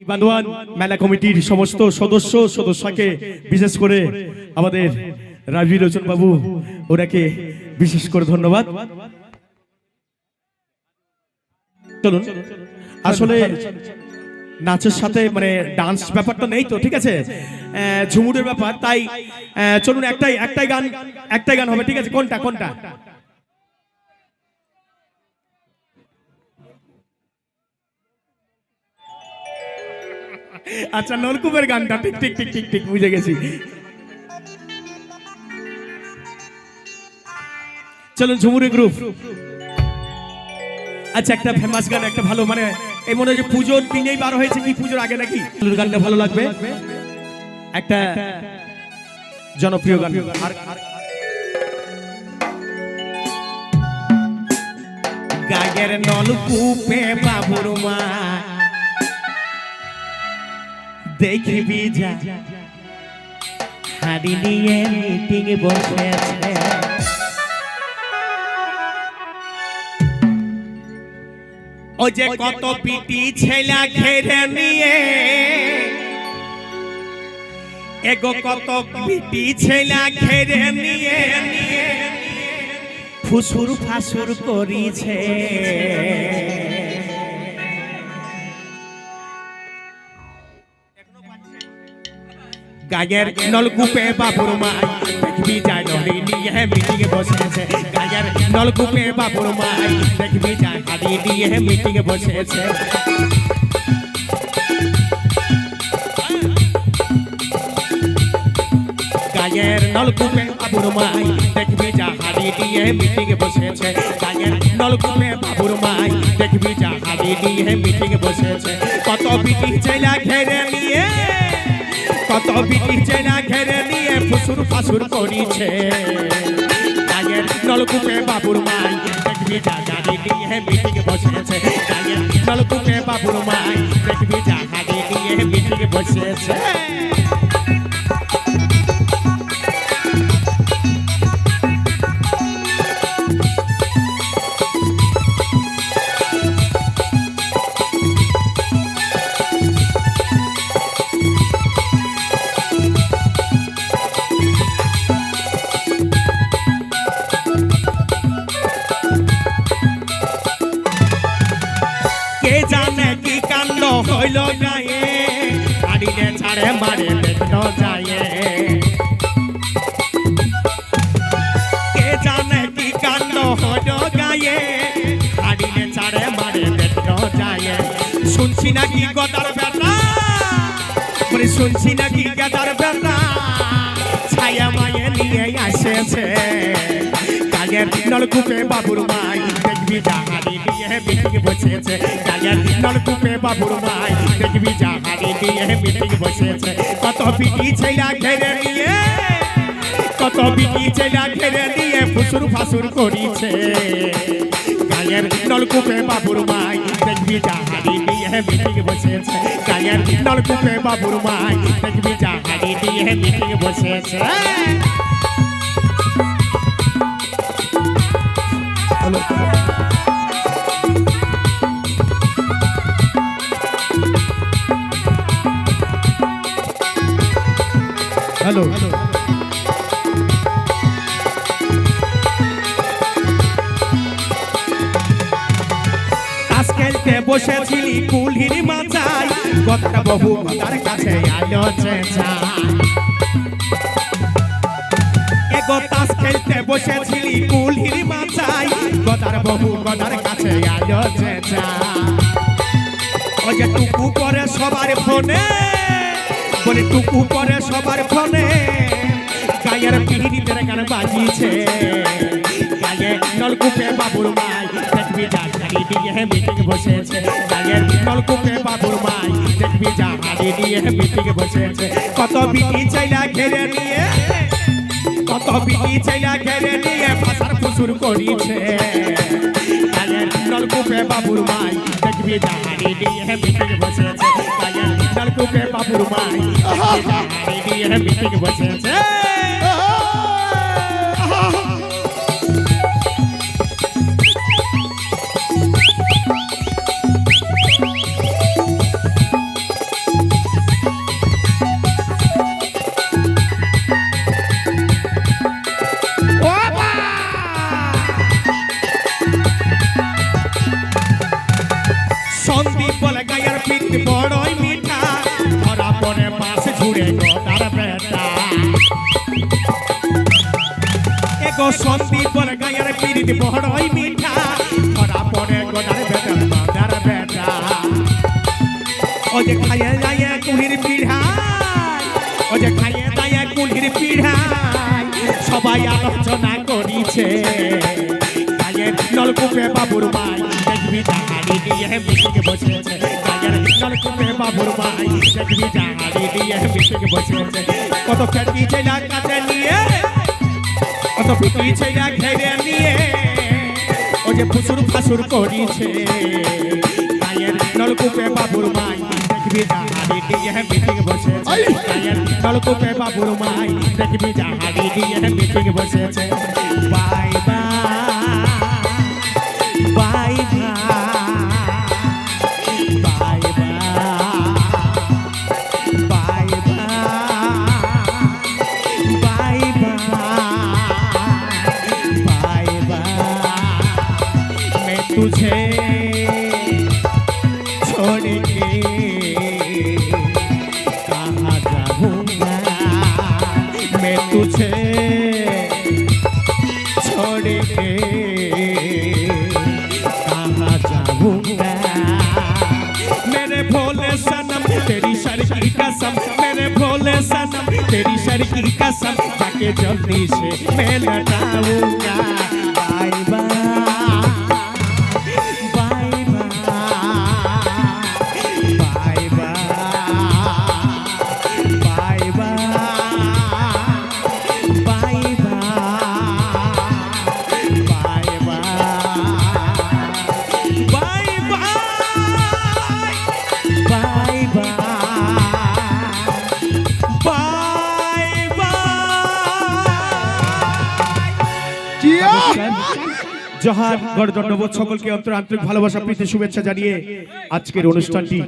বান্দোয়ান মেলা কমিটির সমস্ত সদস্যকে বিশেষ করে আমাদের রাজবীর রোচন বাবু ওনাকে বিশেষ করে ধন্যবাদ। চলুন, আসলে নাচের সাথে মানে ডান্স ব্যাপারটা নেই তো, ঠিক আছে, ঝুমুরের ব্যাপার, তাই চলুন একটাই গান হবে, ঠিক আছে? কোনটা আচ্ছা, নলকূপের গানটা, ঠিক ঠিক ঠিক ঠিক ঠিক বুঝে গেছি। চলুন, ঝুমুরি গ্রুপ। আচ্ছা, একটা ফেমাস গান, একটা ভালো, মানে এই মনে হয় যে পুজোর দিনেই বার হয়েছে কি পুজোর আগে নাকি, গানটা ভালো লাগবে, একটা জনপ্রিয় গান। গায়ের নলকূপে বাবুর মা দেখবি যা হাড়ি নিয়ে মিটিং বসেছে, ও যে কত পিটি ছেলা ঘেরে নিয়ে, এগো কত পিটি ছেলা ঘেরে নিয়ে ফুসুর ফাসুর করিছে। গায়ের নলকূপে বাবুর মা দেখবি যায় হাড়ি নিয়ে মিটিং বসেছে, গায়ের নলকূপে বাবুর মা দেখবি যায় হাড়ি নিয়ে মিটিং বসেছে। গায়ের নলকূপে বাবুর মা দেখবি যায় হাড়ি নিয়ে মিটিং বসেছে, গায়ের নলকূপে বাবুর মা দেখবি যায় হাড়ি নিয়ে মিটিং বসেছে। কত পিটি ছেলা ঘেরে নিয়ে, কত বিটি চেনা ঘেরে নিয়ে ফুসুর ফাসুর করিছে। গায়ের নলকূপে বাবুর মাই দেখবি যা হাড়ি নিয়ে মিটিং বসেছে, গায়ের নলকূপে বাবুর মাই দেখবি যা হাড়ি নিয়ে মিটিং বসেছে। হইল গায়ে হাড়িলে ছাড়ে মারে দেখতে যায়, কে জানে কি কাণ্ড হইল গায়ে হাড়িলে ছাড়ে মারে দেখতে যায়। শুনছি নাকি গদার বেটা, মানে শুনছি নাকি গদার বেটা ছায়া মায়ে নিয়ে আসেছে। গায়ের নলকূপে বাবুর মাই দেখবি যা হাড়ি নিয়ে মিটিং বসেছে, গায়ের নলকূপে বাবুর মাই দেখবি যা হাড়ি নিয়ে মিটিং বসেছে। কত পিটি ছেলা ঘেরে নিয়ে, কত পিটি ছেলা ঘেরে নিয়ে ফুসুর ফাসুর করিছে। গায়ের নলকূপে বাবুর মাই দেখবি যা হাড়ি নিয়ে মিটিং বসেছে, গায়ের নলকূপে বাবুর মাই দেখবি যা হাড়ি নিয়ে মিটিং বসেছে। হ্যালো, তাস খেলতে বসেছিলি কুলহির মাথায়, কথা বহু কথার কাছে আলো চেঁচায়। এগো তাস খেলতে বসেছিলি কুলহির মাথায়, কথার বহু কথার কাছে আলো চেঁচায়। ও যে টুকু করে সবার ফোনে, বলে টুকু করে সবার ফোনে গায়ের পিড়িতের গান বাজিছে। গায়ের নলকূপে বাবুর মাই দেখবি যা হাড়ি নিয়ে মিটিং বসেছে, গায়ের নলকূপে বাবুর মাই দেখবি যা হাড়ি নিয়ে মিটিং বসেছে। কত বিটি চাইলা ঘেরে নিয়ে, কত বিটি চাইলা ঘেরে নিয়ে ফাসার ফুসুর করিছে। গায়ের নলকূপে বাবুর মাই দেখবি যা হাড়ি নিয়ে মিটিং বসেছে, গায়ের নলকূপে বাবুর মাই দেখবি যা হাড়ি নিয়ে মিটিং বসেছে। বড়ই মিঠা ধরা পড়ে পাশ ঝুড়ে গদার বেটা এগো সন্দীপর গায়ের পিরিত বড়ই মিঠা ধরা পড়ে গদার বেটা গদার বেটা ও যে খাইয়ে যায় কুলির পিঢ়ায় ও যে খাইয়ে যায় কুলির পিঢ়ায় সবাই আলোচনা করিছে গায়ের নলকূপে বাবুর মাই দেখবি জাহারি দিয়ে মিটিং বসেছে গায়ের নলকূপে বাবুর মাই দেখবি জাহারি দিয়ে মিটিং বসেছে কত খেটি ছেলা কাছে নিয়ে কত পিটি ছেলা ঘেরে নিয়ে ও যে ফুসুর ফাসুর করিছে গায়ের নলকূপে বাবুর মাই দেখবি জাহারি দিয়ে মিটিং বসেছে গায়ের নলকূপে বাবুর মাই দেখবি জাহারি দিয়ে মিটিং বসেছে bye bye bye bye bye bye मैं तुझे छोड़ के कहाँ जाऊँगा मैं तुझे छोड़ के कहाँ जाऊँगा मेरे भोले सनम तेरी सर की कसम मेरे भोले सनम तेरी सर की कसम जाके जल्दी से मैं लौटाऊंगा bye bye bye bye bye জোহার গণতন্ত্র সকলকে অন্তর আন্তরিক ভালোবাসা প্রীতি শুভেচ্ছা জানিয়ে আজকের অনুষ্ঠানটি